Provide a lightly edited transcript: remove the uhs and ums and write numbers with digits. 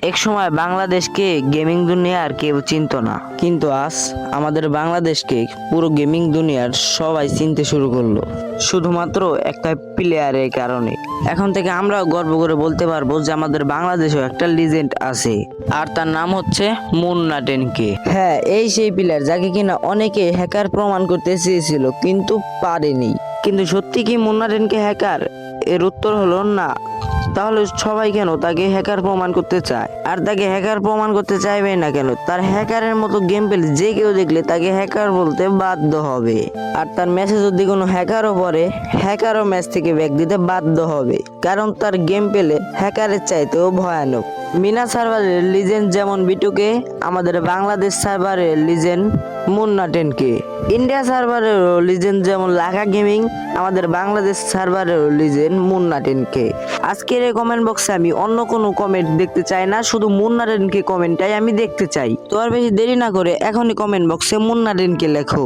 এক সময় বাংলাদেশকে গেমিং দুনিয়ার কেউ চিনতো না, কিন্তু আজ আমাদের বাংলাদেশকে পুরো গেমিং দুনিয়ার সবাই চিনতে শুরু করলো, শুধুমাত্র একটা প্লেয়ারের কারণে। এখন থেকে আমরা গর্ব করে বলতে পারবো যে আমাদের বাংলাদেশেও একটা লিজেন্ড আছে, আর তার নাম হচ্ছে মুন্না 10K। হ্যাঁ, এই সেই প্লেয়ার যাকে কিনা অনেকে হ্যাকার প্রমাণ করতে চেয়েছিল কিন্তু পারেনি। কিন্তু সত্যি কি মুন্না 10K হ্যাকার? এর উত্তর হলো না। তাহলে সবাই কেন তাকে হ্যাকার প্রমাণ করতে চায়? আর তাকে হ্যাকার প্রমাণ করতে চাইবে না কেন? তার হ্যাকারের মতো গেম প্লে যে কেউ দেখলে তাকে হ্যাকার বলতে বাধ্য হবে। আর তার ম্যাচে যদি কোনো হ্যাকারও পড়ে, হ্যাকারও ম্যাচ থেকে ব্যাক দিতে বাধ্য হবে, কারণ তার গেম প্লে হ্যাকারের চাইতেও ভয়ানক। মিনা সার্ভারের লিজেন্ড যেমন বিটুকে, আমাদের বাংলাদেশ সার্ভারের লিজেন্ড মুন্না 10K। ইন্ডিয়া সার্ভারের লিজেন্ড যেমন লাখা গেমিং, আমাদের বাংলাদেশ সার্ভারের লিজেন্ড মুন্না 10K। আজকের এই কমেন্ট বক্সে আমি অন্য কোনো কমেন্ট দেখতে চাই না, শুধু মুন্না 10K কমেন্টটাই আমি দেখতে চাই। তো আর বেশি দেরি না করে এখনই কমেন্ট বক্সে মুন্না 10K লেখো।